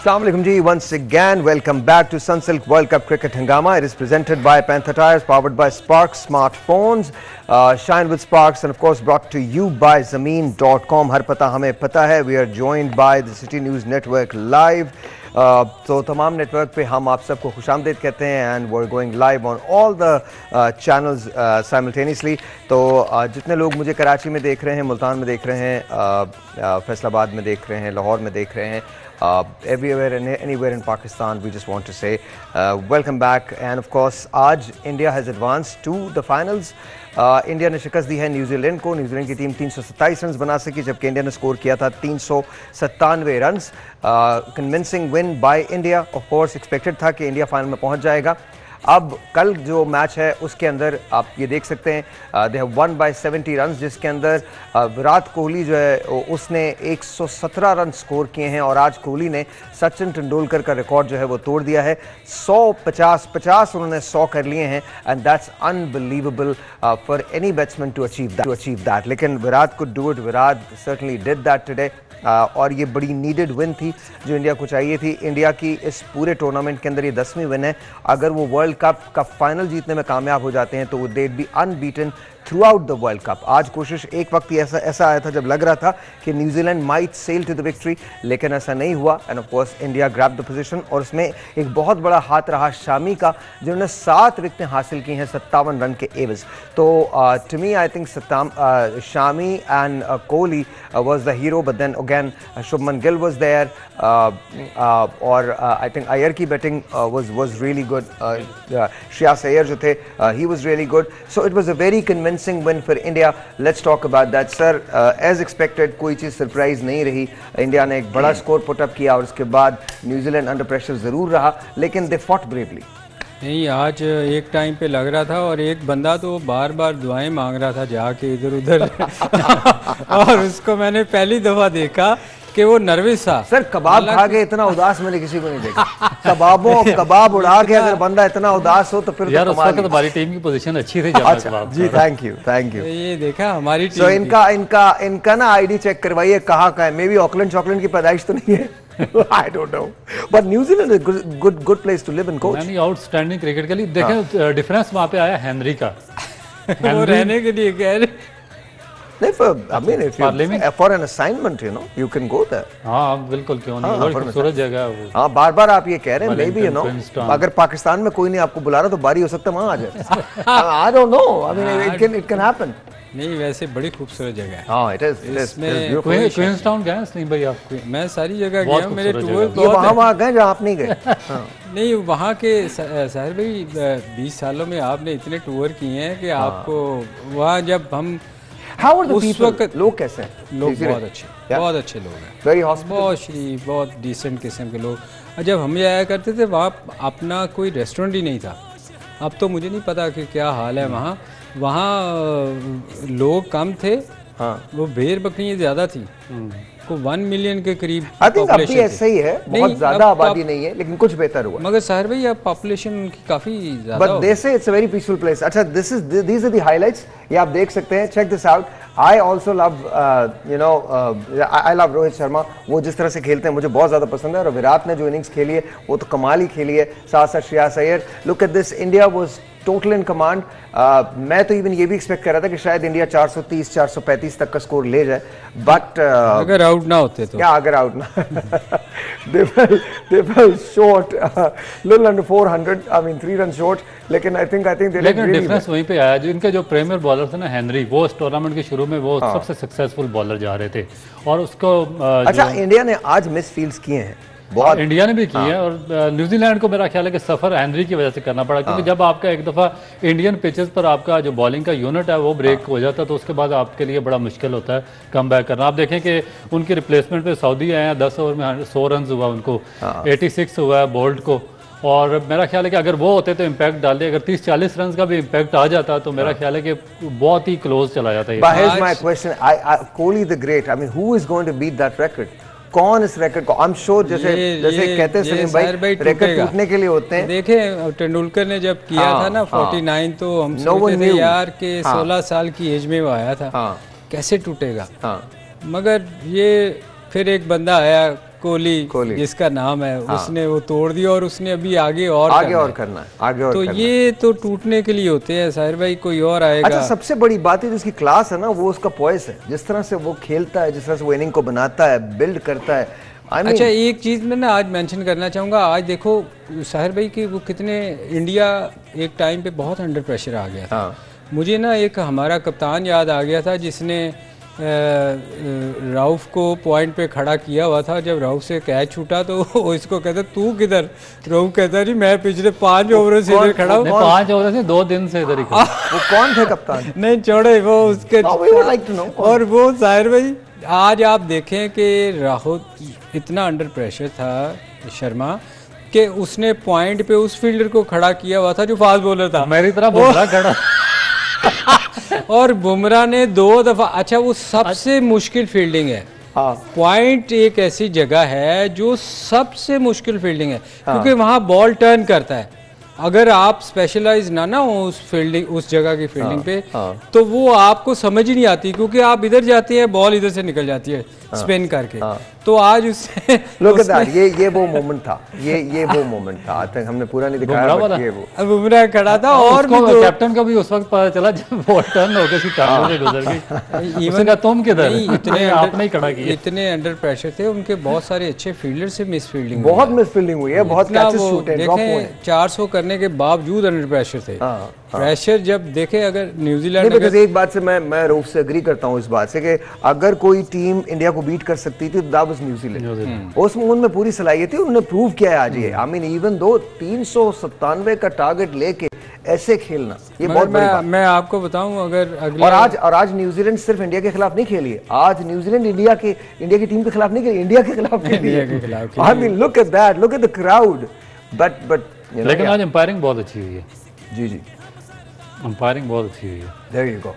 Assalamu alaikum ji, once again welcome back to Sunsilk World Cup Cricket Hangama. It is presented by Panther Tires, powered by Sparks smartphones, shine with Sparks, and of course brought to you by Zameen.com. Har pata hame pata hai. We are joined by the City News Network live. तो तमाम network पे हम आप सबको खुशामदीद कहते हैं and we are going live on all the channels simultaneously. तो जितने लोग मुझे कराची में देख रहे हैं, मुल्तान में देख रहे हैं, फैसलाबाद में देख रहे हैं, लाहौर में देख रहे हैं, everywhere and anywhere in Pakistan, we just want to say welcome back. And of course आज India has advanced to the finals. India ने शिकस्त दी है न्यूजीलैंड को। न्यूजीलैंड की टीम 327 रन बना सकी, जबकि इंडिया ने स्कोर किया था 397 run. Convincing win by India. Of course expected था कि इंडिया फाइनल में पहुंच जाएगा। अब कल जो मैच है उसके अंदर आप ये देख सकते हैं they have one by 70 run, जिसके अंदर विराट कोहली जो है उसने 117 रन स्कोर किए हैं और आज कोहली ने सचिन तेंदुलकर का रिकॉर्ड जो है वो तोड़ दिया है। 150 उन्होंने 100 कर लिए हैं and that's unbelievable for any batsman to achieve that. लेकिन Virat could do it, Virat certainly did that today. और ये बड़ी नीडेड विन थी जो इंडिया को चाहिए थी। इंडिया की इस पूरे टूर्नामेंट के अंदर ये 10वीं विन है। अगर वो वर्ल्ड कप का फाइनल जीतने में कामयाब हो जाते हैं तो दे B unbeaten through out the world cup. आज कोशिश एक वक्त ऐसा आया था जब लग रहा था कि New Zealand might sail to the victory, लेकिन ऐसा नहीं हुआ and of course India grab the position. और उसमें एक बहुत बड़ा हाथ रहा शामी का, जिन्होंने 7 विकेटें हासिल की हैं 57 रन के एवज। तो to me I think Shami and Kohli was the hero, but then again Shubman Gill was there, और I think Iyer की batting was really good. Shreyas Iyer जो थे he was really good, so it was a very convincing win for India. Let's talk about that, sir. As expected कोई चीज़ surprise नहीं रही। India ने एक बड़ा score put up किया और उसके बाद न्यूजीलैंड अंडर प्रेशर ज़रूर रहा, लेकिन दे फॉट ब्रेवली। नहीं, आज एक टाइम पे लग रहा था और एक बंदा तो बार बार दुआएं मांग रहा था जाके इधर उधर और उसको मैंने पहली दफ़ा देखा कि वो नर्वस था। सर कबाब खा के इतना उदास मैंने किसी को नहीं देखा। कबाब उड़ा के अगर बंदा इतना उदास हो तो फिर यार, उस वक्त हमारी टीम की पोजीशन अच्छी थी। अच्छा जी, थैंक यू। ये देखा हमारी टीम। so, इनका ना आईडी चेक करवाइए कहाँ का है। मे बी ऑकलैंड की पैदाइश तो नहीं है। I don't know, but New Zealand is a good place to live and coach. यानी आउटस्टैंडिंग क्रिकेट के लिए देखें डिफरेंस वहाँ पे आया हेनरी का। वो रहने के लिए कह रहे। I mean, if you for an assignment, you can go there. हाँ बिल्कुल, क्यों नहीं, बड़ी खूबसूरत जगह है वो। हाँ, बार आप ये कह रहे हैं, मे बी अगर पाकिस्तान में कोई नहीं आपको बुला रहा तो बारी हो सकता है वहाँ आ जाए। I don't know, I mean it can happen. नहीं, वैसे बड़ी खूबसूरत जगह है। हाँ, it is क्वींसटाउन गए सलीम भाई आप? मैं सारी जगह गया हूँ, मेरे टूर वहाँ गए जहाँ आप नहीं गए। नहीं, वहाँ के साहिर भाई 20 सालों में आपने इतने टूर किए हैं कि आपको वहाँ जब हम उस वक्त लोग कैसे हैं? लोग बहुत अच्छे लोग हैं, बहुत शरीफ, बहुत डिसेंट किस्म के लोग। जब हम आया करते थे वहाँ अपना कोई रेस्टोरेंट ही नहीं था। अब तो मुझे नहीं पता कि क्या हाल है वहाँ लोग कम थे। हाँ, वो भेड़ बकरियाँ ज़्यादा थी, को 1 मिलियन के करीब। आई थिंक अभी ऐसा ही है, बहुत ज़्यादा आबादी नहीं है, लेकिन कुछ बेहतर हुआ। मगर साहिर भाई अब पॉपुलेशन उनकी काफ़ी ज़्यादा। बट दे से it's a very peaceful place. अच्छा, these are the highlights, ये आप देख सकते हैं, check this out. I also love I love Rohit Sharma. वो जिस तरह से खेलते हैं मुझे बहुत ज़्यादा पसंद है, और विराट ने जो इनिंग्स खेली है वो तो कमाल ही खेली है। साथ साथ Shreyas Iyer, look at this, India was total in command. मैं तो इवन ये भी एक्सपेक्ट कर रहा था कि शायद इंडिया 430-435 तक का स्कोर ले जाए, बट अगर आउट ना होते तो अगर आउट ना they fell short, little under 400, I mean 3 runs short, लेकिन I think लेकिन डिफरेंस वहीं पे आया। जो इनके जो प्रीमियर बॉलर थे ना हेनरी, वो इस टूर्नामेंट के शुरू में वो सबसे सक्सेसफुल बॉलर जा रहे थे और उसको अच्छा इंडिया ने आज मिस फील्ड्स किए हैं बहुत। इंडिया ने भी की है, और न्यूजीलैंड को मेरा ख्याल है कि सफ़र हेनरी की वजह से करना पड़ा, क्योंकि जब आपका एक दफ़ा इंडियन पिचेस पर आपका जो बॉलिंग का यूनिट है वो ब्रेक हो जाता है तो उसके बाद आपके लिए बड़ा मुश्किल होता है कम बैक करना। आप देखें कि उनकी रिप्लेसमेंट पे सऊदी आए हैं, 10 ओवर में 100 रन हुआ उनको, 86 हुआ है बोल्ट को, और मेरा ख्याल है कि अगर वो होते तो इम्पैक्ट डालते, अगर 30-40 रन का भी इम्पैक्ट आ जाता तो मेरा ख्याल है कि बहुत ही क्लोज चला जाता है। But here's my question, Kohli the great, I mean who is going to beat that record? कौन इस रैकेट को, आई एम श्योर जैसे कहते हैं सलीम भाई रैकेट टूटने के लिए होते हैं। देखें तेंदुलकर ने जब किया था ना 49, तो हम सोचते थे यार के 16 साल की एज में वो आया था, कैसे टूटेगा। मगर ये फिर एक बंदा आया कोहली जिसका नाम है, उसने वो तोड़ दिया और उसने अभी आगे और करना है। तो ये तो टूटने के लिए होते हैं साहिर भाई, कोई और आएगा। अच्छा, सबसे बड़ी बात है जिसकी क्लास है ना, वो उसका पॉइस है, जिस तरह से वो खेलता है, जिस तरह से वो इनिंग को बनाता है, बिल्ड करता है। अच्छा, एक चीज़ मैं ना आज मेंशन करना चाहूँगा। आज देखो साहिर भाई कि वो कितने, इंडिया एक टाइम पे बहुत अंडर प्रेशर आ गया था। मुझे ना एक हमारा कप्तान याद आ गया था जिसने राउफ को पॉइंट पे खड़ा किया हुआ था। जब राउफ से कैच छूटा तो वो इसको कहता तू किधर, राउफ कहता जी मैं पिछले 5 ओवरों से इधर खड़ा हूँ। 5 ओवर से 2 दिन से इधर ही खड़ा। वो कौन थे कप्तान? नहीं छोड़े वो उसके। और वो साहिर भाई आज आप देखें कि राहुल इतना अंडर प्रेशर था शर्मा कि उसने पॉइंट पे उस फील्डर को खड़ा किया हुआ था जो फास्ट बॉलर था, मेरी तरह बुमराह खड़ा। और बुमराह ने 2 दफा, अच्छा वो सबसे मुश्किल फील्डिंग है। पॉइंट एक ऐसी जगह है जो सबसे मुश्किल फील्डिंग है, क्योंकि वहां बॉल टर्न करता है। अगर आप स्पेशलाइज ना हो उस फील्डिंग, उस जगह की फील्डिंग पे, तो वो आपको समझ ही नहीं आती, क्योंकि आप इधर जाते हैं बॉल इधर से निकल जाती है स्पिन करके। तो आज उससे ये वो मोमेंट था, ये वो मोमेंट था। आज तक हमने पूरा नहीं दिखाया, बट ये वो बुमराह खड़ा था। और भी कैप्टन को भी उस वक्त पता चला जब बॉल टर्न होकर उसकी टांगों से गुजर गई। उसने कहा तुम किधर, इतने आपने ही खड़ा किया। इतने अंडर प्रेशर थे उनके, बहुत सारे अच्छे फील्डर से मिस फील्डिंग, बहुत मिस फील्डिंग हुई है, बहुत कैचेस छूटे, ड्रॉप हुए। 400 करने के बावजूद अंडर प्रेशर थे। प्रेशर जब देखे, अगर न्यूजीलैंड, एक बात से मैं रूफ से एग्री करता हूँ इस बात से कि अगर कोई टीम इंडिया को बीट कर सकती थी तो दैट वाज न्यूजीलैंड। उसमें उनमें पूरी सलाहियत थी, उन्होंने प्रूव किया है आज ये। आई मीन इवन दो 397 का टारगेट लेके ऐसे खेलना, ये बहुत बड़ी बात। मैं आपको बताऊं, अगर अगले और आज न्यूजीलैंड सिर्फ इंडिया के खिलाफ नहीं खेली है, आज न्यूजीलैंड इंडिया की टीम के खिलाफ नहीं खेली, इंडिया के खिलाफ खेली है। I mean look at that, look at the crowd. But लेकिन आज एम्पायरिंग बहुत अच्छी हुई है। जी अंपायरिंग बहुत अच्छी हुई है। There you go.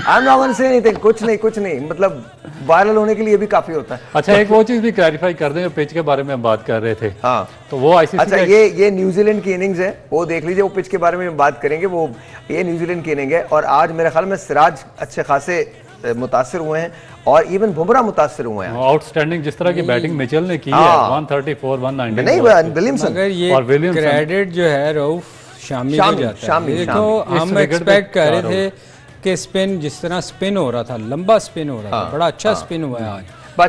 I'm not going to say anything. कुछ नहीं, मतलब वायरल होने के लिए भी काफी होता है। अच्छा, एक वो चीज भी क्लैरिफाई कर दें, पिच के बारे में हम बात कर रहे थे। हाँ, तो वो आईसीसी, अच्छा ये न्यूजीलैंड की इनिंग्स है, वो देख लीजिए। वो पिच के बारे में बात करेंगे, वो ये न्यूजीलैंड की इनिंग है। और आज मेरे ख्याल में सिराज अच्छे खासे मुतासिर हुए हैं और इवन बुमराह मुतासिर हुए हैं। आउटस्टैंडिंग जिस तरह की बैटिंग मिचेल ने की है, 134 190, नहीं विलियमसन, मगर ये क्रेडिट जो है रऊफ शामी को जाता है। देखो हम एक्सपेक्ट कर रहे थे कि स्पिन, जिस तरह स्पिन हो रहा था, लंबा स्पिन हो रहा था, बड़ा अच्छा स्पिन हुआ है आज।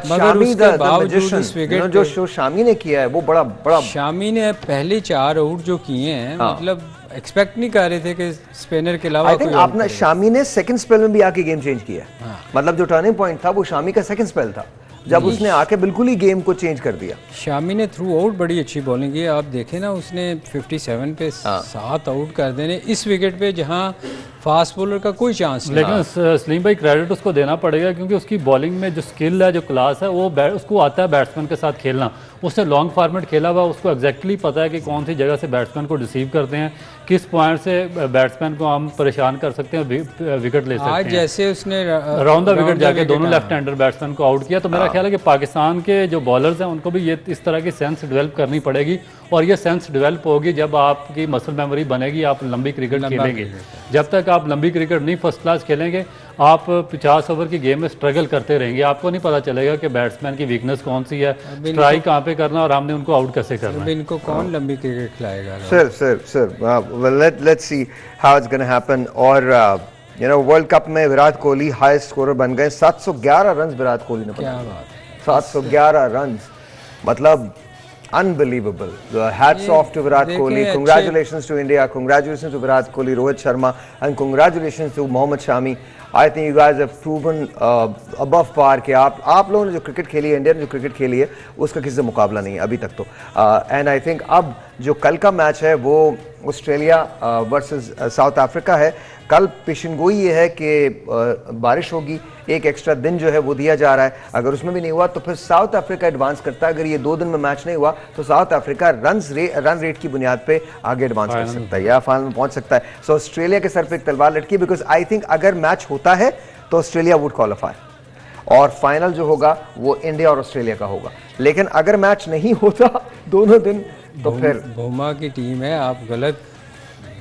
मगर उसके बावजूद इस विकेट जो शो शामी ने किया है वो बड़ा शामी ने पहले 4 आउट जो किए हैं, मतलब एक्सपेक्ट नहीं कर रहे थे कि स्पिनर के अलावा कोई अपना शामी ने सेकंड स्पेल में भी आके गेम चेंज किया। मतलब जो टर्निंग पॉइंट था वो शामी का सेकंड स्पेल था, जब उसने आके बिल्कुल ही गेम को चेंज कर दिया। शामी ने थ्रू आउट बड़ी अच्छी बॉलिंग की। आप देखें ना, उसने 57 पे 7 आउट कर देने इस विकेट पे जहां फास्ट बॉलर का कोई चांस नहीं। लेकिन सलीम भाई क्रेडिट उसको देना पड़ेगा, क्योंकि उसकी बॉलिंग में जो स्किल है, जो क्लास है, वो उसको आता है बैट्समैन के साथ खेलना। उसने लॉन्ग फॉर्मेट खेला हुआ, उसको एग्जैक्टली पता है कि कौन सी जगह से बैट्समैन को रिसीव करते हैं, किस पॉइंट से बैट्समैन को हम परेशान कर सकते हैं, विकेट ले सकते हैं। आज जैसे उसने राउंड द विकेट जाके दोनों लेफ्ट हैंडर बैट्समैन को आउट किया। तो मेरा ख्याल है कि पाकिस्तान के जो बॉलर्स हैं उनको भी ये इस तरह की सेंस डेवलप करनी पड़ेगी, और ये सेंस डेवलप होगी जब आपकी मसल मेमोरी बनेगी, आप लंबी क्रिकेट खेलेंगे। जब तक आप लंबी क्रिकेट नहीं फर्स्ट क्लास खेलेंगे, आप 50 ओवर की गेम में स्ट्रगल करते रहेंगे, आपको नहीं पता चलेगा कि बैट्समैन की वीकनेस कौन सी है, स्ट्राइक कहाँ पे करना और हमने उनको आउट कैसे करना है। इनको कौन लंबी क्रिकेट खिलाएगा? Sir let's see how it's gonna happen. और वर्ल्ड कप में विराट कोहली हाईएस्ट स्कोरर बन गए। 711 रन विराट कोहली ने बनाए। 711 रन, मतलब unbelievable. Hats off to Virat Kohli. Congratulations to India. Congratulations to Virat Kohli, Rohit Sharma, and congratulations to Mohammad Shami. I think you guys have proven above par कि आप लोगों ने जो क्रिकेट खेली है, इंडिया ने जो क्रिकेट खेली है, उसका किसी से मुकाबला नहीं है अभी तक तो। एंड आई थिंक अब जो कल का मैच है वो ऑस्ट्रेलिया वर्सेस साउथ अफ्रीका है। कल पेशेनगोई ये है कि बारिश होगी, एक एक्स्ट्रा दिन जो है वो दिया जा रहा है। अगर उसमें भी नहीं हुआ तो फिर साउथ अफ्रीका एडवांस करता है। अगर ये 2 दिन में मैच नहीं हुआ तो साउथ अफ्रीका रन रेट की बुनियाद पे आगे एडवांस कर सकता है या फाइनल में पहुंच सकता है। सो ऑस्ट्रेलिया के सर पे एक तलवार लटकी, बिकॉज आई थिंक अगर मैच होता है तो ऑस्ट्रेलिया वुड क्वालिफाई और फाइनल जो होगा वो इंडिया और ऑस्ट्रेलिया का होगा। लेकिन अगर मैच नहीं होता दोनों दिन तो फिर भूमा की टीम है, आप गलत।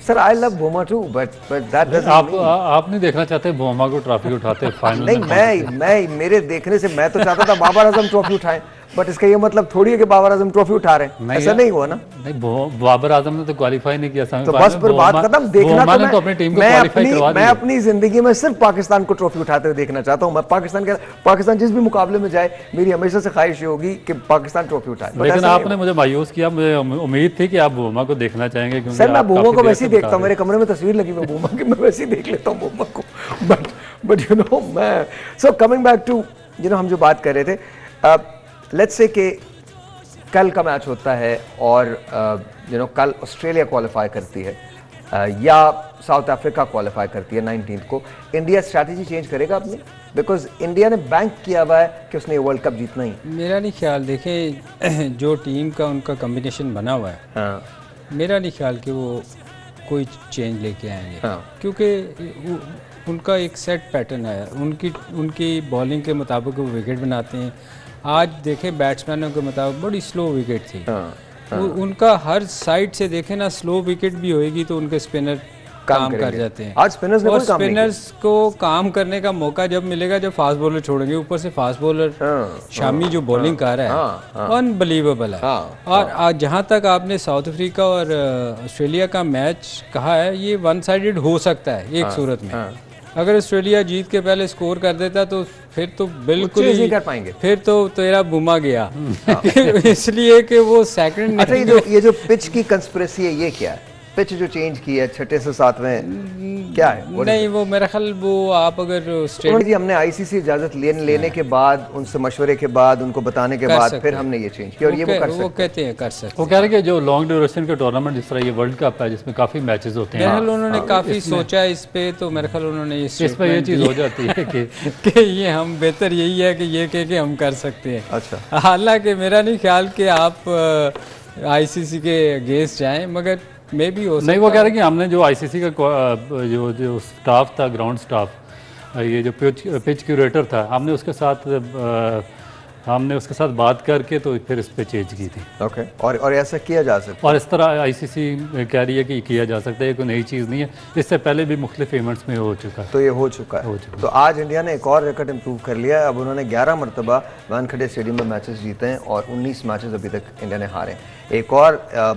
सर आई लव भूमा टू, बट दैट डजंट आप नहीं देखना चाहते भूमा को ट्रॉफी उठाते फाइनल? नहीं, मैं मेरे देखने से मैं तो चाहता था बाबर आजम ट्रॉफी उठाएं, बट इसका ये मतलब थोड़ी है कि बाबर आजम ट्रॉफी उठा रहे हैं, ऐसा नहीं हुआ ना। नहीं, बाबर आजम ने तो क्वालिफाई नहीं किया तो बस फिर बात खत्म। देखना तो अपनी टीम को क्वालिफाई करवा दिया। मैं अपनी जिंदगी में सिर्फ पाकिस्तान को ट्रॉफी उठाते हुए देखना चाहता हूँ। मैं पाकिस्तान जिस भी मुकाबले में जाए, मेरी हमेशा से ख्वाहिश होगी कि पाकिस्तान ट्रॉफी उठाए। लेकिन आपने मुझे मायूस किया, मुझे उम्मीद थी कि आप बुमा को देखना चाहेंगे, क्योंकि सर मैं बुमा को वैसे ही देखता हूँ, मेरे कमरे में तस्वीर लगी हुई बुमा की, मैं वैसे ही देख लेता हूँ बुमा को। बट यू नो, मैं सो कमिंग बैक टू हम जो बात कर रहे थे, लेट्स से कि कल का मैच होता है और कल ऑस्ट्रेलिया क्वालिफाई करती है या साउथ अफ्रीका क्वालिफाई करती है 19 को, इंडिया स्ट्रैटेजी चेंज करेगा अपनी? बिकॉज इंडिया ने बैंक किया हुआ है कि उसने वर्ल्ड कप जीतना ही। मेरा नहीं ख्याल, देखें जो टीम का उनका कॉम्बिनेशन बना हुआ है, हाँ। मेरा नहीं ख्याल कि वो कोई चेंज लेके आएंगे, हाँ। क्योंकि उनका एक सेट पैटर्न है, उनकी बॉलिंग के मुताबिक वो विकेट बनाते हैं। आज देखें बैट्समैनों के मुताबिक बड़ी स्लो विकेट थी, हाँ। उनका हर साइड से देखें ना, स्लो विकेट भी होएगी तो उनके स्पिनर काम कर जाते हैं। आज स्पिनर्स को काम करने का मौका जब मिलेगा जब फास्ट बॉलर छोड़ेंगे। ऊपर से फास्ट बॉलर शामी जो बॉलिंग कर रहा है अनबिलीवेबल है। और आज जहां तक आपने साउथ अफ्रीका और ऑस्ट्रेलिया का मैच कहा है, ये वन साइडेड हो सकता है एक सूरत में। अगर ऑस्ट्रेलिया जीत के पहले स्कोर कर देता तो फिर तो बिल्कुल ही नहीं कर पाएंगे, फिर तो तेरा बुमा गया। इसलिए कि वो सेकंड। अच्छा, ये जो पिच की कंस्पिरेसी है, ये क्या है? पिच जो चेंज की है 6 से 7वें, क्या है? नहीं, वो मेरा ख्याल वो आप अगर जी हमने आईसीसी इजाजत लेने के बाद, उनसे मशवरे के बाद, उनको बताने के बाद फिर हमने ये चेंज किया और ये वो कहते हैं कर सकते। वो कह रहे हैं कि जो लॉन्ग ड्यूरेशन के टूर्नामेंट जिस तरह ये वर्ल्ड कप है जिसमें काफी मैचेस होते हैं, उन्होंने काफी सोचा इस पे, तो मेरे ख्याल उन्होंने इसमें ये चीज हो जाती है कि ये हम बेहतर यही है कि ये कह के हम कर सकते हैं। अच्छा, हालांकि मेरा नहीं ख्याल कि आप आईसीसी के अगेंस्ट जाएं, मगर मे भी हो सकता। नहीं, वो कह रहे हैं कि हमने जो आईसीसी का जो स्टाफ था, ग्राउंड स्टाफ, ये जो पिच क्यूरेटर था, हमने उसके साथ बात करके तो फिर इस पे चेंज की थी। ओके, और ऐसा किया जा सकता है, और इस तरह आईसीसी कह रही है कि किया जा सकता है, ये कोई नई चीज़ नहीं है, इससे पहले भी मुख्तलिफ इवेंट्स में हो चुका है। तो ये हो चुका है। तो आज इंडिया ने एक और रिकॉर्ड इंप्रूव कर लिया है। अब उन्होंने 11 मरतबा वानखेड़े स्टेडियम में मैचेस जीते हैं और 19 मैचेस अभी तक इंडिया ने हारे हैं। एक और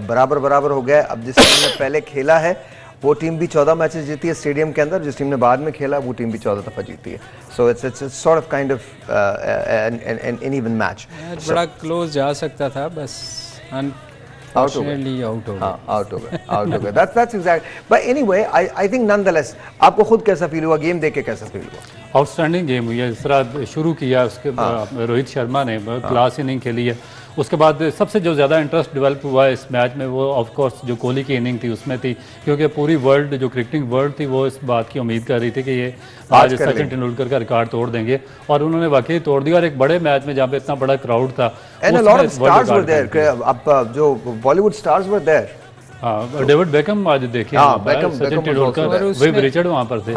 बराबर हो गया। अब जिस टीम ने पहले खेला है वो टीम भी 14 मैचेस जीती है स्टेडियम के अंदर, जिस टीम ने बाद में खेला वो टीम भी 14 दफ़ा जीती है। So it's sort of kind of an even match. बड़ा क्लोज जा सकता था, बस आउट हो गया। That's exact. But anyway, I think nonetheless, आपको खुद कैसा फील हुआ, गेम देख के कैसा फील हुआ? आउटस्टैंडिंग गेम हुई है। इस तरह शुरू किया उसके रोहित शर्मा ने क्लास इनिंग खेली है। उसके बाद सबसे जो ज़्यादा इंटरेस्ट डेवलप हुआ है इस मैच में वो ऑफ कोर्स जो कोहली की इनिंग थी उसमें थी, क्योंकि पूरी वर्ल्ड जो क्रिकेटिंग वर्ल्ड थी वो इस बात की उम्मीद कर रही थी कि ये आज सचिन तेंदुलकर का रिकॉर्ड तोड़ देंगे, और उन्होंने वाकई तोड़ दिया। और एक बड़े मैच में जहाँ पे इतना बड़ा क्राउड था, जो बॉलीवुड स्टार्स वर देयर। हाँ, डेविड बेकम आज देखिए, सचिन तेंदुलकर, विव रिचर्ड वहाँ पर थे।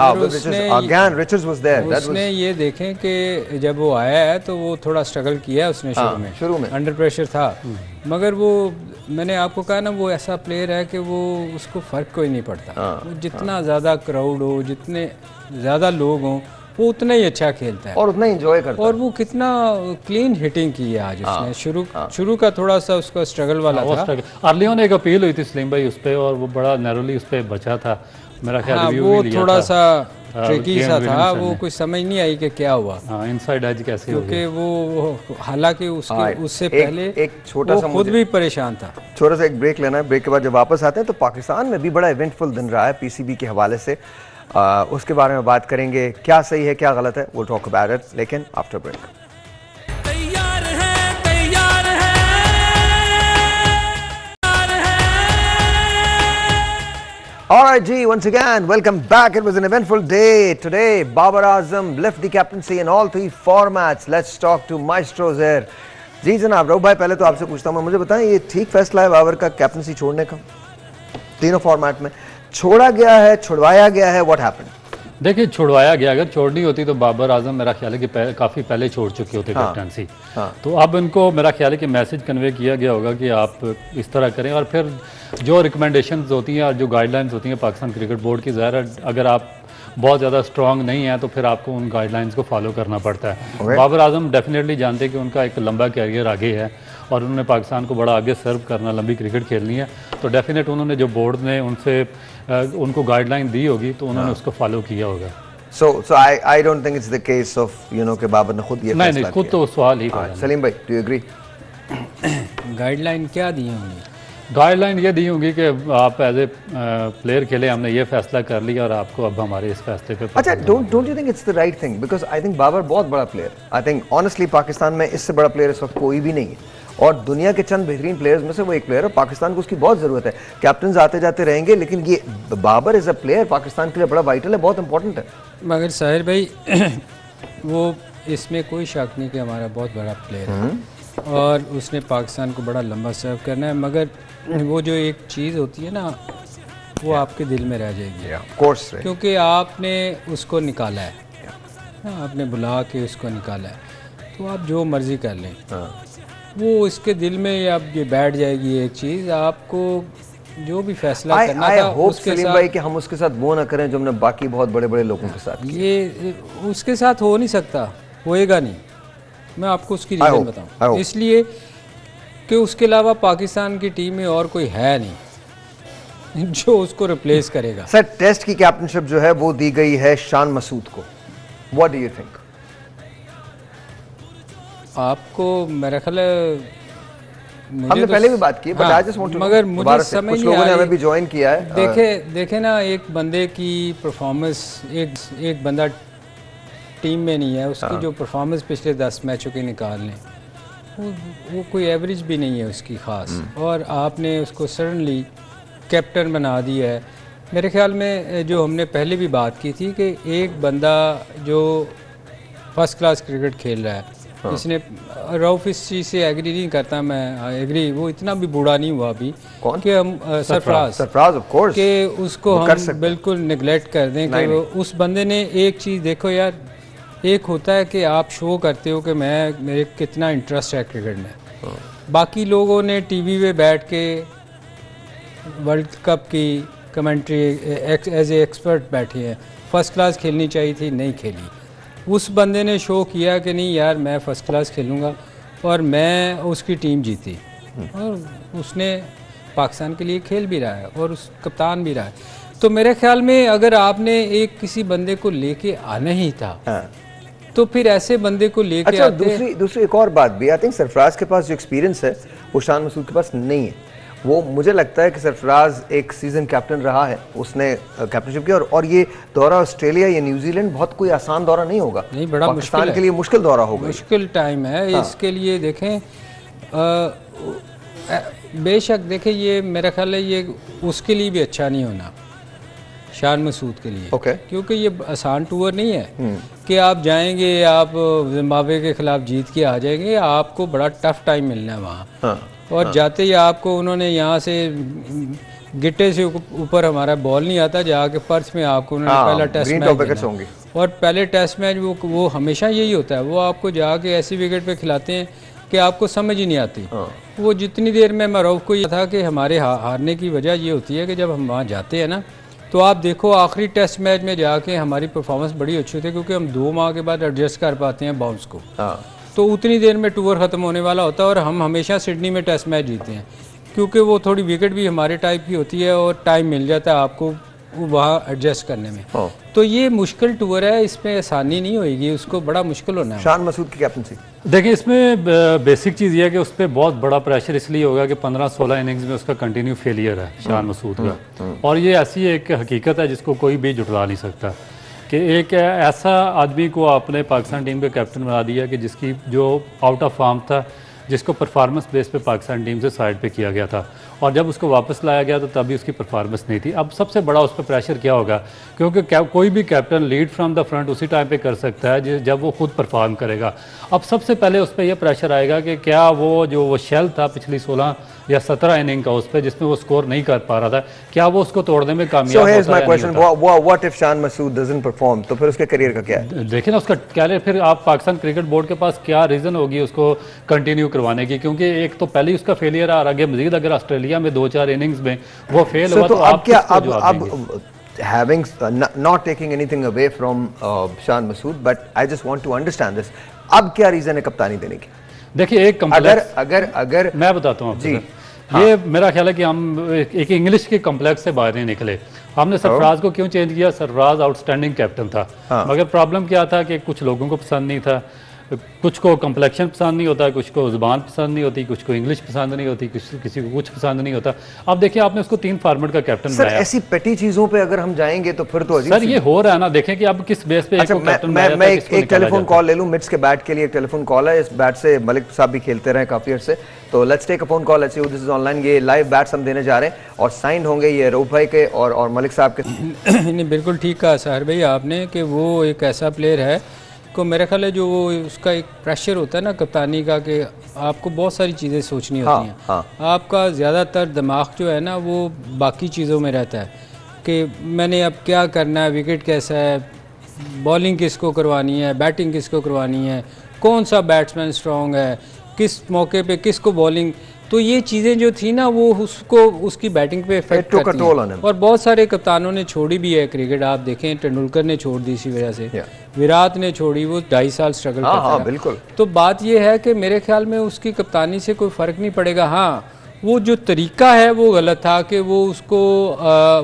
उसने ये देखें कि जब वो आया है तो वो थोड़ा स्ट्रगल किया उसने शुरू में अंडर प्रेशर था, मगर वो मैंने आपको कहा ना, वो ऐसा प्लेयर है कि वो उसको फर्क कोई नहीं पड़ता। वो जितना ज़्यादा क्राउड हो, जितने ज़्यादा लोग हों, वो उतना ही अच्छा खेलता है और उतना ही एंजॉय करता है। और वो कितना क्लीन हिटिंग की है आज उसने। शुरू का थोड़ा सा उसका स्ट्रगल वाला था। अर्लियों ने एक अपील हुई थी सलीम भाई उस पर, और वो बड़ा नैरोली उस पर बचा था मेरा ख्याल। वो थोड़ा सा ट्रिकी सा था, वो कुछ समझ नहीं आई कि क्या हुआ, इनसाइड एज कैसे, क्योंकि वो हालांकि उससे पहले एक छोटा सा खुद भी परेशान था। छोटा सा एक ब्रेक लेना है। ब्रेक के बाद जब वापस आते हैं तो पाकिस्तान में भी बड़ा इवेंटफुल दिन रहा है पीसीबी के हवाले से, उसके बारे में बात करेंगे, क्या सही है क्या गलत है, वो टॉक अबाउट इट, लेकिन after break. All right, G, once again, welcome back. It was an eventful day today. Babar Azam left the captaincy in all 3 formats. Let's talk to maestros here. जी जनाब, रऊफ भाई पहले तो आपसे पूछता हूँ, मुझे बताएं ये ठीक फैसला है बाबर का कैप्टनसी छोड़ने का? तीनों फॉर्मेट में छोड़ा गया है, छुड़वाया गया है, व्हाट हैपेंड? देखिए, छुड़वाया गया, अगर छोड़नी होती तो बाबर आजम मेरा ख्याल है कि काफ़ी पहले छोड़ चुके होते कैप्टनसी। तो अब इनको मेरा ख्याल है कि मैसेज कन्वे किया गया होगा कि आप इस तरह करें, और फिर जो रिकमेंडेशंस होती हैं और जो गाइडलाइंस होती हैं पाकिस्तान क्रिकेट बोर्ड की, ज़ाहिर है अगर आप बहुत ज़्यादा स्ट्रॉन्ग नहीं है तो फिर आपको उन गाइडलाइंस को फॉलो करना पड़ता है। बाबर आजम डेफिनेटली जानते हैं कि उनका एक लंबा कैरियर आगे है और उन्होंने पाकिस्तान को बड़ा आगे सर्व करना, लंबी क्रिकेट खेलनी है, तो डेफिनेट उन्होंने जो बोर्ड ने उनसे उनको गाइडलाइन दी होगी तो उन्होंने उसको फॉलो किया होगा। So I don't think it's the case of कि बाबर ने खुद ये फैसला नहीं, खुद तो सवाल ही था। सलीम भाई, do you agree? गाइडलाइन क्या दी होंगी? गाइडलाइन ये दी होंगी कि आप एज ए प्लेयर खेले, हमने ये फैसला कर लिया और आपको अब हमारे इस फैसले पे। अच्छा, don't you think it's the right thing? Because I think Babar बहुत बड़ा player, I think honestly Pakistan में इससे बड़ा प्लेयर इस वक्त कोई भी नहीं है और दुनिया के चंद बेहतरीन प्लेयर्स में से वो एक प्लेयर है। पाकिस्तान को उसकी बहुत ज़रूरत है। कैप्टन आते जाते रहेंगे लेकिन ये Babar is a player Pakistan के लिए बड़ा वाइटल है, बहुत इंपॉर्टेंट है। मगर साहिर भाई वो इसमें कोई शक नहीं कि हमारा बहुत बड़ा प्लेयर है और उसने पाकिस्तान को बड़ा लंबा सर्व करना है, मगर वो जो एक चीज़ होती है ना वो आपके दिल में रह जाएगी कोर्स, क्योंकि आपने उसको निकाला है, आपने बुला के उसको निकाला है, तो आप जो मर्ज़ी कर लें वो इसके दिल में अब ये बैठ जाएगी एक चीज़। आपको जो भी फैसला करना था उसके साथ भाई कि हम उसके साथ वो ना करें जो हमने बाकी बहुत बड़े बड़े लोगों के साथ, ये उसके साथ हो नहीं सकता, होएगा नहीं। मैं आपको उसकी रीज़न बताऊं, इसलिए कि उसके अलावा पाकिस्तान की टीम में और कोई है नहीं जो उसको रिप्लेस करेगा। सर टेस्ट की कैप्टनशिप जो है वो दी गई है शान मसूद को, व्हाट डू यू थिंक? आपको मेरा ख्याल है, हमने पहले भी बात की, मगर मुझे समझ नहीं आ रही, हमें भी ज्वाइन किया है। देखे ना, एक बंदे की परफॉर्मेंस, एक बंदा टीम में नहीं है, उसकी जो परफॉर्मेंस पिछले 10 मैचों की निकाल लें वो कोई एवरेज भी नहीं है उसकी ख़ास, और आपने उसको सडनली कैप्टन बना दिया है। मेरे ख्याल में जो हमने पहले भी बात की थी कि एक बंदा जो फर्स्ट क्लास क्रिकेट खेल रहा है, इसने रऊफ इस चीज़ से एग्री नहीं करता, मैं एग्री, वो इतना भी बूढ़ा नहीं हुआ अभी कि हम सरफराज ऑफ कोर्स कि उसको हम बिल्कुल निगलेक्ट कर दें कि उस बंदे ने एक चीज़ देखो यार, एक होता है कि आप शो करते हो कि मेरे कितना इंटरेस्ट है क्रिकेट में, बाकी लोगों ने टीवी पे बैठ के वर्ल्ड कप की कमेंट्री एज ए एक्सपर्ट बैठे हैं, फर्स्ट क्लास खेलनी चाहिए थी, नहीं खेली। उस बंदे ने शो किया कि नहीं यार मैं फ़र्स्ट क्लास खेलूँगा और मैं उसकी टीम जीती, और उसने पाकिस्तान के लिए खेल भी रहा है और उस कप्तान भी रहा है। तो मेरे ख्याल में अगर आपने एक किसी बंदे को लेके आना ही था तो फिर ऐसे बंदे को लेके आते। दूसरी एक और बात भी, आई थिंक सरफराज के पास जो एक्सपीरियंस है वो शान मसूद के पास नहीं है। वो मुझे लगता है कि सरफराज एक सीजन कैप्टन रहा है, उसने कैप्टनशिप किया, और ये दौरा ऑस्ट्रेलिया या न्यूजीलैंड बहुत कोई आसान दौरा नहीं होगा, नहीं, बड़ा पाकिस्तान के लिए मुश्किल दौरा होगा, मुश्किल टाइम है। इसके लिए देखें, बेशक देखें, ये मेरा ख्याल है ये उसके लिए भी अच्छा नहीं होना, शान मसूद के लिए, क्योंकि ये आसान टूर नहीं है कि आप जाएंगे, आप जिम्बाब्वे के खिलाफ जीत के आ जाएंगे, आपको बड़ा टफ टाइम मिलना है वहाँ। और जाते ही आपको उन्होंने यहाँ से गिट्टे से ऊपर, हमारा बॉल नहीं आता, जाके पर्थ में आपको उन्होंने पहला टेस्ट मैच, और पहले टेस्ट मैच वो हमेशा यही होता है, वो आपको जाके ऐसी विकेट पे खिलाते हैं कि आपको समझ ही नहीं आती। वो जितनी देर में मरूफ को ये था कि हमारे हारने की वजह ये होती है कि जब हम वहाँ जाते हैं ना, तो आप देखो आखिरी टेस्ट मैच में जाके हमारी परफॉर्मेंस बड़ी अच्छी होती है, क्योंकि हम 2 माह के बाद एडजस्ट कर पाते हैं बाउंस को, तो उतनी देर में टूर ख़त्म होने वाला होता है, और हम हमेशा सिडनी में टेस्ट मैच जीते हैं, क्योंकि वो थोड़ी विकेट भी हमारे टाइप की होती है और टाइम मिल जाता है आपको वहाँ एडजस्ट करने में। तो ये मुश्किल टूर है, इसमें आसानी नहीं होगी, उसको बड़ा मुश्किल होना है। शान मसूद की कैप्टनसी, देखिए इसमें बेसिक चीज़ ये है कि उस पर बहुत बड़ा प्रेशर इसलिए होगा कि 15-16 इनिंग्स में उसका कंटिन्यू फेलियर है शान मसूद का, और ये ऐसी एक हकीकत है जिसको कोई भी जुटला नहीं सकता कि एक ऐसा आदमी को आपने पाकिस्तान टीम का कैप्टन बना दिया कि जिसकी जो आउट ऑफ फॉर्म था, जिसको परफॉर्मेंस बेस पे पाकिस्तान टीम से साइड पे किया गया था, और जब उसको वापस लाया गया तो तभी उसकी परफॉर्मेंस नहीं थी। अब सबसे बड़ा उस पर प्रेशर क्या होगा, क्योंकि कोई भी captain lead from the front उसी टाइम पे कर सकता है जब वो खुद परफॉर्म करेगा। अब सबसे पहले उस पर यह प्रेशर आएगा कि क्या वो शेल था पिछली 16 या 17 इनिंग का उस पर जिसमें वो स्कोर नहीं कर पा रहा था, क्या वो उसको तोड़ने में कामयाब होता है? तो फिर उसके करियर का क्या है? देखिए ना, उसका क्या, फिर आप पाकिस्तान क्रिकेट बोर्ड के पास क्या रीज़न होगी उसको कंटिन्यू करवाने की, क्योंकि एक तो पहले ही उसका फेलियर आ रहा है, मजीद अगर ऑस्ट्रेलिया में 2-4 इनिंग्स में वो फेल हुआ तो आप क्या, having not taking anything away from Shan Masood, but I just want to understand this. अब क्या रीजन है कप्तानी देने की? देखिए एक कम्प्लेक्स, अगर मैं बताता हूँ जी, ये मेरा ख्याल है कि हम एक इंग्लिश के कम्प्लेक्स से बाहर नहीं निकले। हमने सरफराज को क्यों चेंज किया? सरफराज आउटस्टैंडिंग कैप्टन था, मगर प्रॉब्लम क्या था कि कुछ लोगों को पसंद नहीं था, कुछ को कम्प्लेक्शन पसंद नहीं होता, कुछ को ज़ुबान पसंद नहीं होती, कुछ को इंग्लिश पसंद नहीं होती, किसी को कुछ पसंद नहीं होता। अब देखिए आपने उसको 3 फॉर्मेट का कैप्टन बनाया। ऐसी पेटी चीजों पे अगर हम जाएंगे तो फिर तो अजीब सर ये हो रहा है ना, देखें कि अब किस बेस पे अच्छा, मैं एक टेलीफोन कॉल ले लूं। मिट्स के बैट के लिए एक टेलीफोन कॉल है, इस बैट से मलिक साहब भी खेलते रहे काफी अर्से, तो let's take a phone call. Let's see who this is online. ये लाइव बैट्स हम देने जा रहे हैं और साइन होंगे ये रऊफ भाई के और मलिक साहब के। नहीं बिल्कुल ठीक कहा साहर भाई आपने कि वो एक ऐसा प्लेयर है को मेरा ख्याल है जो वो उसका एक प्रेशर होता है ना कप्तानी का, कि आपको बहुत सारी चीज़ें सोचनी होती हैं। आपका ज़्यादातर दिमाग जो है ना वो बाकी चीज़ों में रहता है कि मैंने अब क्या करना है, विकेट कैसा है, बॉलिंग किसको करवानी है, बैटिंग किसको करवानी है, कौन सा बैट्समैन स्ट्रॉन्ग है, किस मौके पे किसको बॉलिंग। तो ये चीज़ें जो थी ना वो उसको उसकी बैटिंग पे इफेक्ट करती हैं। और बहुत सारे कप्तानों ने छोड़ी भी है क्रिकेट। आप देखें तेंदुलकर ने छोड़ दी इसी वजह से, विराट ने छोड़ी, वो 2.5 साल स्ट्रगल करता है। बिल्कुल। तो बात ये है कि मेरे ख्याल में उसकी कप्तानी से कोई फ़र्क नहीं पड़ेगा। हाँ वो जो तरीका है वो गलत था कि वो उसको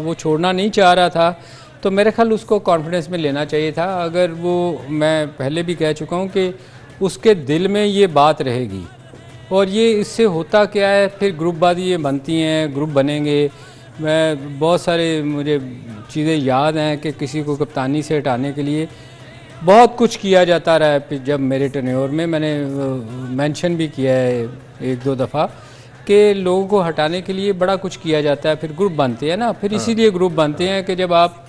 वो छोड़ना नहीं चाह रहा था, तो मेरे ख्याल उसको कॉन्फिडेंस में लेना चाहिए था। अगर वो, मैं पहले भी कह चुका हूँ कि उसके दिल में ये बात रहेगी। और ये इससे होता क्या है, फिर ग्रुपबाजी ये बनती हैं, ग्रुप बनेंगे। मैं बहुत सारे मुझे चीज़ें याद हैं कि किसी को कप्तानी से हटाने के लिए बहुत कुछ किया जाता रहा है। जब मेरे टेन्योर में मैंने मेंशन भी किया है 1-2 दफ़ा कि लोगों को हटाने के लिए बड़ा कुछ किया जाता है, फिर ग्रुप बनते हैं ना, फिर इसीलिए ग्रुप बनते हैं कि जब आप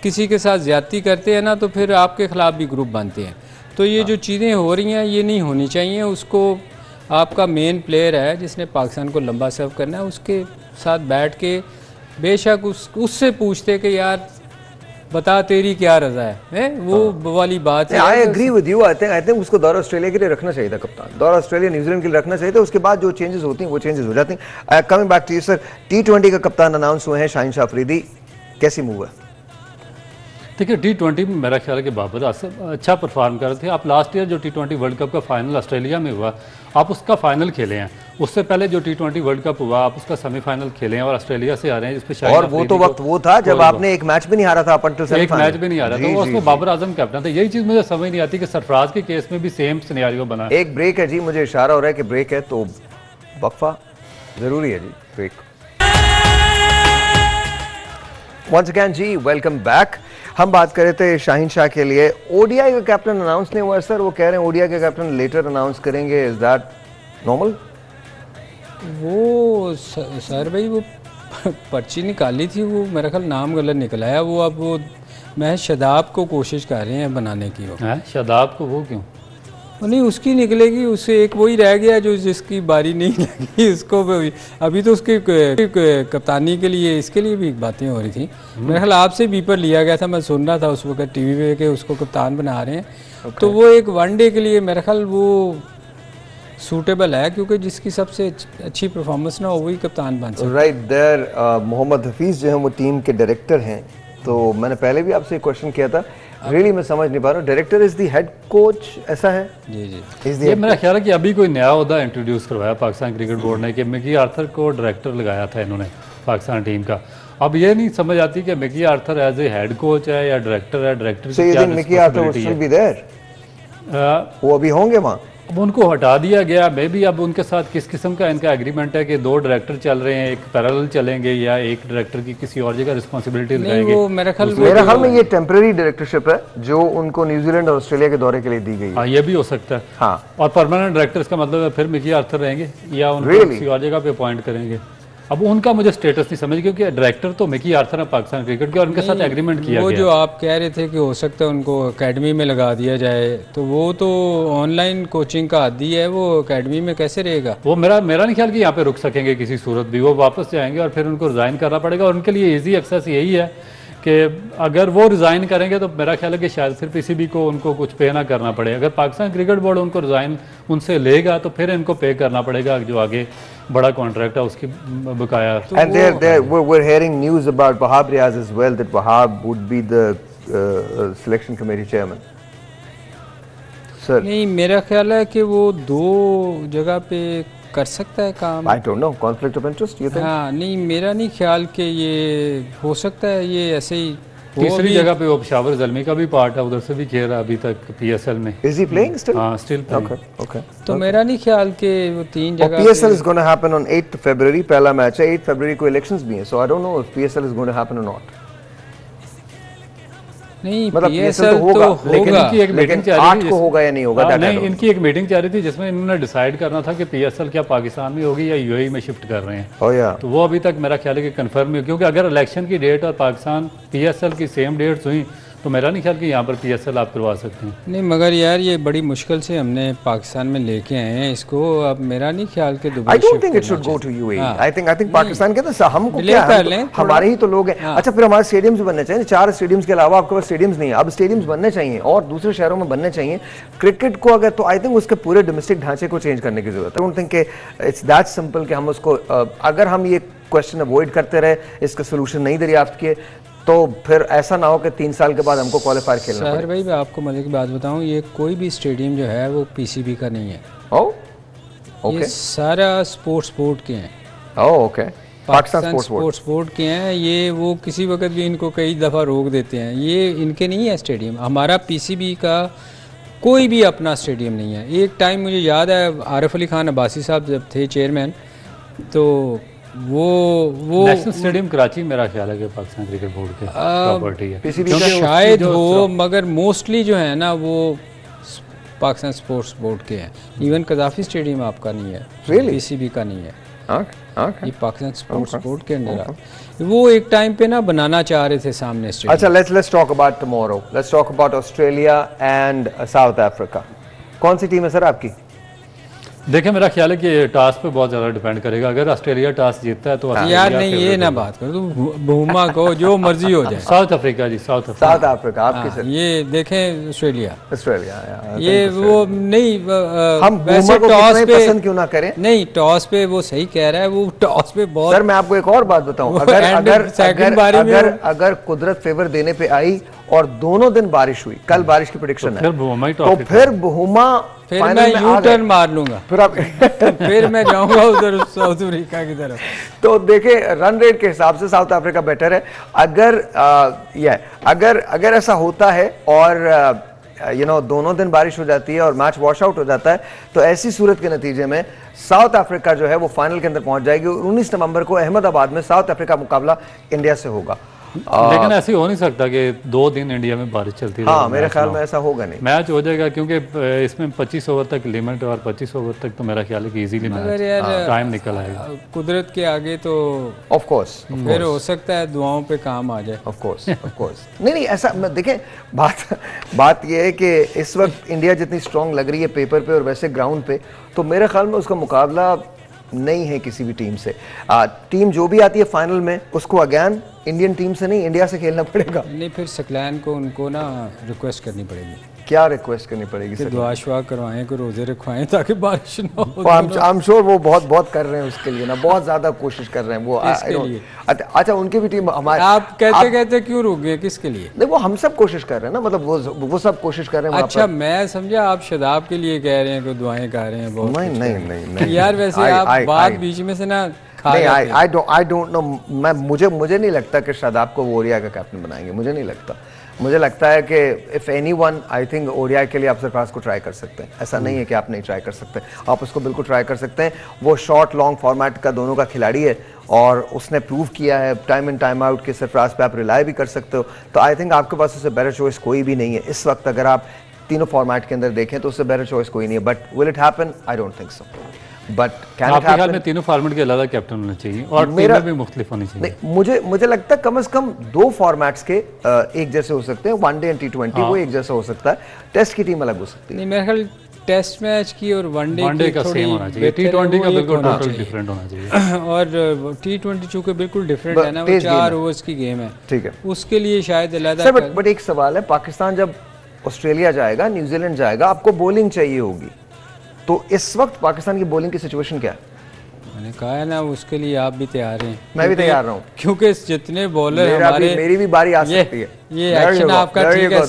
किसी के साथ ज़्यादती करते हैं ना तो फिर आपके ख़िलाफ़ भी ग्रुप बनते हैं। तो ये जो चीज़ें हो रही हैं ये नहीं होनी चाहिए। उसको आपका मेन प्लेयर है जिसने पाकिस्तान को लंबा सर्व करना है, उसके साथ बैठ के बेशक उससे पूछते कि यार बता तेरी क्या रजा है, वो वाली बात है। I agree with you. I think उसको दौरा ऑस्ट्रेलिया के लिए रखना चाहिए था कप्तान, दौरा ऑस्ट्रेलिया न्यूजीलैंड के लिए रखना चाहिए था। उसके बाद जो चेंजेस होती हैं वो चेंजेस हो जाती हैं। Coming back to you sir, T20 का कप्तान अनाउंस हुए हैं शाहीन शाह अफरीदी, कैसी मूव है? देखिए T20 में मेरा ख्याल है कि बाबर आसिफ अच्छा परफॉर्म कर रहे थे। आप लास्ट ईयर जो T20 वर्ल्ड कप का फाइनल ऑस्ट्रेलिया में हुआ, आप उसका फाइनल खेले हैं। उससे पहले जो T20 वर्ल्ड कप हुआ आप उसका सेमीफाइनल खेले हैं और ऑस्ट्रेलिया से आ रहे हैं, जिसपे शायद और वो तो वक्त वो था जब आपने एक मैच भी नहीं हारा था, एक मैच भी नहीं हारा था, उसको बाबर आजम कैप्टन था। यही चीज़ मुझे समझ नहीं आती कि सरफराज के केस में भी सेम सिनेरियो बना। एक ब्रेक है जी, मुझे इशारा हो रहा है कि ब्रेक है, तो वक्फा जरूरी है जी, ब्रेक। वंस अगेन जी, वेलकम बैक। हम बात कर रहे थे शाहीन शाह के लिए। ओडीआई का कैप्टन अनाउंस नहीं हुआ सर, वो कह रहे हैं ओडीआई का कैप्टन लेटर अनाउंस करेंगे। Is that normal? वो सर भाई वो पर्ची निकाली थी, वो मेरा ख्याल नाम गलत निकला है। वो अब वो मैं शादाब को कोशिश कर रहे हैं बनाने की। वो शादाब को वो क्यों नहीं, उसकी निकलेगी, उससे एक वही रह गया जो जिसकी बारी नहीं लगी उसको। अभी तो उसके कप्तानी के लिए इसके लिए भी बातें हो रही थी। मेरे ख्याल आपसे भी पर लिया गया था, मैं सुन रहा था उस वक्त टीवी पे कि उसको कप्तान बना रहे हैं। तो वो एक वनडे के लिए मेरे ख्याल वो सूटेबल है, क्योंकि जिसकी सबसे अच्छी परफॉर्मेंस ना हो वही कप्तान बन सकता। राइट देयर मोहम्मद हफीज़ जो है वो टीम के डायरेक्टर हैं। तो मैंने पहले भी आपसे एक क्वेश्चन किया था, रियली मैं समझ नहीं पा रहा हूँ, director is the head coach, ऐसा है? जी जी, ये मेरा ख्याल है कि अभी कोई नया ओहदा इंट्रोड्यूस करवाया पाकिस्तान क्रिकेट बोर्ड ने कि मिकी आर्थर को डायरेक्टर लगाया था इन्होंने पाकिस्तान टीम का। अब ये नहीं समझ आती कि Mickey Arthur as a head coach है या डायरेक्टर है। डायरेक्टर so क्या Mickey Arthur will still be there? वो अभी होंगे वहाँ? अब उनको हटा दिया गया। मे भी अब उनके साथ किस किस्म का इनका एग्रीमेंट है कि 2 डायरेक्टर चल रहे हैं, एक पैरेलल चलेंगे या एक डायरेक्टर की किसी और जगह रिस्पांसिबिलिटी लगाएंगे। मेरा ख्याल में ये टेम्परेरी डायरेक्टरशिप है जो उनको न्यूजीलैंड और ऑस्ट्रेलिया के दौरे के लिए दी गई है। हाँ, ये भी हो सकता है। हाँ, और परमानेंट डायरेक्टर इसका मतलब है फिर मिकी आर्थर रहेंगे या उनको किसी और जगह पे अपॉइंट करेंगे। अब उनका मुझे स्टेटस नहीं समझ, क्योंकि डायरेक्टर तो मिकी आर्थर है पाकिस्तान क्रिकेट के और उनके साथ एग्रीमेंट किया गया। वो जो आप कह रहे थे कि हो सकता है उनको एकेडमी में लगा दिया जाए, तो वो तो ऑनलाइन कोचिंग का आदी है, वो एकेडमी में कैसे रहेगा? वो मेरा नहीं ख्याल कि यहाँ पे रुक सकेंगे किसी सूरत भी। वो वापस जाएंगे और फिर उनको रिज़ाइन करना पड़ेगा। और उनके लिए ईजी एक्सेस यही है कि अगर वो रिज़ाइन करेंगे तो मेरा ख्याल है कि शायद फिर पीसीबी को उनको कुछ पे ना करना पड़े। अगर पाकिस्तान क्रिकेट बोर्ड उनको रिज़ाइन उनसे लेगा तो फिर इनको पे करना पड़ेगा जो आगे बड़ा कॉन्ट्रैक्ट है उसकी बकाया। And we're hearing news about Wahab Riaz as well, that Wahab would be the selection committee chairman. Sir, नहीं, मेरा ख्याल है कि वो दो जगह पे कर सकता है काम। I don't know, conflict of interest, you think? हाँ, नहीं, मेरा नहीं ख्याल कि ये हो सकता है, ये ऐसे ही। तीसरी जगह पे वो पेशावर ज़ल्मी का भी पार्ट है, उधर से भी खेल रहा है अभी तक PSL में। Is he playing still? हाँ, स्टिल Okay, okay. तो मेरा नहीं ख्याल कि वो तीन और जगह PSL is going to happen on 8th February, पहला मैच है, 8th February को इलेक्शंस भी हैं, so I don't know if PSL is going to happen or not. नहीं, मतलब PSL तो होगा, लेकिन होगा। इनकी एक मीटिंग चल 8 रही को होगा या नहीं होगा, that I नहीं, don't know. इनकी एक मीटिंग चल रही थी जिसमें इन्होंने डिसाइड करना था कि PSL क्या पाकिस्तान में होगी या UAE में शिफ्ट कर रहे हैं। Oh yeah. तो वो अभी तक मेरा ख्याल है कि कंफर्म है, क्योंकि अगर इलेक्शन की डेट और पाकिस्तान PSL की सेम डेट्स हुई तो मेरा नहीं ख्याल कि यहाँ पर PSL आप करवा सकते हैं। नहीं, मगर यार ये बड़ी मुश्किल से हमने पाकिस्तान में लेके आए हैं इसको, अब मेरा नहीं ख्याल कि I Dubai don't think it should go to UAE. I think Pakistan के तो हमको Delay क्या कर लें, हमारे ही तो लोग हैं। अच्छा, फिर हमारे स्टेडियम्स भी बनने चाहिए, 4 स्टेडियम्स के अलावा आपके पास स्टेडियम्स नहीं है, अब स्टेडियम्स बनने चाहिए और दूसरे शहरों में बनने चाहिए। क्रिकेट को अगर तो आई थिंक उसके पूरे डोमेस्टिक ढांचे को चेंज करने की जरूरत है। I don't think it's that simple कि हम उसको अगर हम ये क्वेश्चन अवॉइड करते रहे, इसका सोल्यूशन नहीं दरियाफ्त किए, तो फिर ऐसा ना हो कि 3 साल के बाद हमको क्वालिफायर खेलना पड़े। सर भाई, मैं आपको मजे की बात बताऊं, ये कोई भी स्टेडियम जो है वो PCB का नहीं है। ये सारा स्पोर्ट्स बोर्ड के हैं। ओके, पाकिस्तान स्पोर्ट्स बोर्ड के हैं ये। वो किसी वक्त भी इनको कई दफ़ा रोक देते हैं, ये इनके नहीं है स्टेडियम। हमारा PCB का कोई भी अपना स्टेडियम नहीं है। एक टाइम मुझे याद है, आरिफ अली खान अब्बासी साहब जब थे चेयरमैन, तो वो नेशनल स्टेडियम कराची मेरा ख्याल है कि पाकिस्तान क्रिकेट बोर्ड के प्रॉपर्टी है, PCB शायद हो, मगर मोस्टली जो है ना वो पाकिस्तान स्पोर्ट्स बोर्ड के हैं। इवन कदाफी स्टेडियम आपका नहीं है, PCB का नहीं है। ये पाकिस्तान स्पोर्ट्स बोर्ड के अंदर है। वो एक टाइम पे ना बनाना चाह रहे थे सामने स्टेडियम। अच्छा, let's talk about tomorrow. Let's talk about Australia and south Africa. कौन सी टीम है सर आपकी? देखिए, मेरा ख्याल है कि टॉस पे बहुत ज़्यादा डिपेंड करेगा। अगर ऑस्ट्रेलिया टॉस जीतता है तो यार नहीं, ये ना बात करो, तुम भूमा को जो मर्जी हो जाए। साउथ अफ्रीका जी, साउथ अफ्रीका आपके सर। ये देखें ऑस्ट्रेलिया ये वो नहीं, हम वैसे टॉस पे पसंद क्यों ना करें। नहीं, टॉस पे वो सही कह रहा है, वो टॉस पे बहुत। सर मैं आपको एक और बात बताऊं, अगर कुदरत फेवर देने पे आई और दोनों दिन बारिश हुई, कल बारिश की प्रेडिक्शन है, तो फिर बुहुमा फिर मैं यू टर्न मार लूंगा, फिर आप फिर मैं जाऊंगा उधर साउथ अफ्रीका की तरफ। तो देखे रन रेट के हिसाब से साउथ अफ्रीका बेटर है। अगर ऐसा होता है और दोनों दिन बारिश हो जाती है और मैच वॉश आउट हो जाता है, तो ऐसी सूरत के नतीजे में साउथ अफ्रीका जो है वो फाइनल के अंदर पहुंच जाएगी। 19 नवंबर को अहमदाबाद में साउथ अफ्रीका मुकाबला इंडिया से होगा। लेकिन ऐसे हो नहीं सकता कि 2 दिन इंडिया में बारिश चलती रहे। हाँ, मेरे ख्याल में ऐसा होगा नहीं, मैच हो जाएगा, क्योंकि इसमें 25 ओवर तक लिमिट है और 25 ओवर तक तो मेरा ख्याल है कि इजीली मैच टाइम निकल आएगा। कुदरत के आगे तो ऑफ कोर्स फिर हो सकता है दुआओं पे काम आ जाए। ऑफ कोर्स नहीं ऐसा देखें, बात ये है कि इस वक्त इंडिया जितनी स्ट्रांग लग रही है पेपर पे और वैसे ग्राउंड पे, तो मेरे ख्याल में उसका मुकाबला नहीं है किसी भी टीम से। टीम जो भी आती है फाइनल में, उसको अगेन इंडियन टीम से नहीं, इंडिया से खेलना पड़ेगा। नहीं, फिर सकलैन को उनको ना रिक्वेस्ट करनी पड़ेगी। क्या रिक्वेस्ट करनी पड़ेगी? दुआ शुआ करवाएं, को रोजे रखवाएं ताकि बारिश ना हो। आई एम श्योर वो बहुत कर रहे हैं उसके लिए ना, बहुत ज्यादा कोशिश कर रहे हैं वो इसके लिए। अच्छा, उनकी भी टीम हमारे। आप कहते क्यों रुक गए? किसके लिए? नहीं, वो हम सब कोशिश कर रहे हैं ना, मतलब वो सब कोशिश कर रहे हैं। अच्छा, मैं समझा आप शदाब के लिए कह रहे हैं कि दुआएं कर रहे हैं। बहुत नहीं यार, वैसे आप बात बीच में से ना आई डोंट नो। मुझे नहीं लगता कि शादाब को वो ओडिया का कैप्टन बनाएंगे, मुझे नहीं लगता। मुझे लगता है कि if anyone, I think Odia के लिए आप सरफराज को ट्राई कर सकते हैं। ऐसा नहीं है कि आप नहीं ट्राई कर सकते, आप उसको बिल्कुल ट्राई कर सकते हैं। वो शॉर्ट लॉन्ग फॉर्मेट का दोनों का खिलाड़ी है और उसने प्रूव किया है टाइम इन टाइम आउट के सरफराज पे आप रिलाई भी कर सकते हो। तो आई थिंक आपके पास उससे बेटर चॉइस कोई भी नहीं है इस वक्त। अगर आप तीनों फॉर्मेट के अंदर देखें तो उससे बेटर चॉइस कोई नहीं है। But will it happen? I don't think so. But can it happen? में तीनों फॉर्मेट के अलग कैप्टन होने चाहिए और टीमें भी मुख्तलिफ होनी चाहिए। नहीं, मुझे लगता है कम से कम 2 फॉर्मेट्स के एक जैसे हो सकते हैं। वनडे एंड T20 वो एक जैसा हो सकता है, टेस्ट की टीम अलग हो सकती है। नहीं, मेरे ख्याल टेस्ट मैच की और वनडे का सेम होना चाहिए, T20 का बिल्कुल टोटल डिफरेंट होना चाहिए। और T20 चूंकि बिल्कुल डिफरेंट है ना, वो 4 ओवर्स की गेम है, ठीक है, उसके लिए शायद अलग। बट एक सवाल है, पाकिस्तान जब ऑस्ट्रेलिया जाएगा, न्यूजीलैंड जाएगा, आपको बॉलिंग चाहिए होगी, तो इस वक्त पाकिस्तान की बॉलिंग की सिचुएशन क्या है? मैंने कहा है ना, उसके लिए आप भी तैयार हैं। मैं भी तैयार हूँ, क्योंकि जितने बॉलर हमारे, मेरी भी बारी आ सकती है। ये एक्शन आपका ठीक है,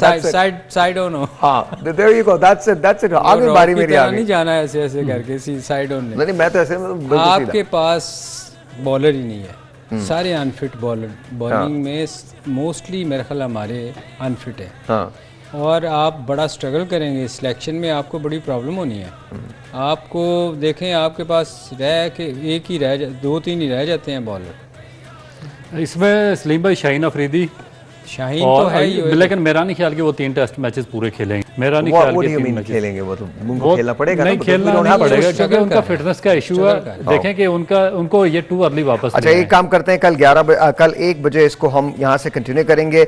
साइड ऑन हो। हाँ, there you go, that's it, आगे बारी मेरी आ गई। नहीं जाना ऐसे ऐसे करके साइड ऑन। नहीं, मैं तो ऐसे आपके पास बॉलर ही नहीं है, सारे अनफिट बॉलर। बॉलिंग में मोस्टली मेरे ख्याल हमारे अनफिट है। हाँ, और आप बड़ा स्ट्रगल करेंगे सिलेक्शन में, आपको बड़ी प्रॉब्लम होनी है। आपको देखें, आपके पास रह के एक ही रह 2-3 ही रह जाते हैं बॉलर इसमें। सलीम भाई, शाहीन अफरीदी, शाहीन तो है ही, लेकिन मेरा नहीं ख्याल कि वो 3 टेस्ट मैचेस पूरे खेलेंगे। मेरा नहीं ख्याल कि 3 मैचेस खेलेंगे। वो तो उनको खेलना पड़ेगा, नहीं खेलना पड़ेगा क्योंकि उनका फिटनेस का इशू है। देखें कि उनको ये टू अर्ली वापस। अच्छा, एक काम करते हैं, कल 1 बजे इसको हम यहाँ से कंटिन्यू करेंगे।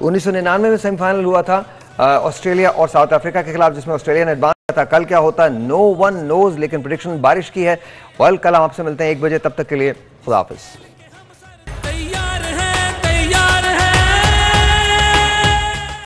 1999 में सेमीफाइनल हुआ था ऑस्ट्रेलिया और साउथ अफ्रीका के खिलाफ, जिसमें ऑस्ट्रेलिया ने एडवांस किया था। कल क्या होता है, नो वन नोज, लेकिन प्रेडिक्शन बारिश की है। कल हम आपसे मिलते हैं 1 बजे, तब तक के लिए खुदा हाफिज।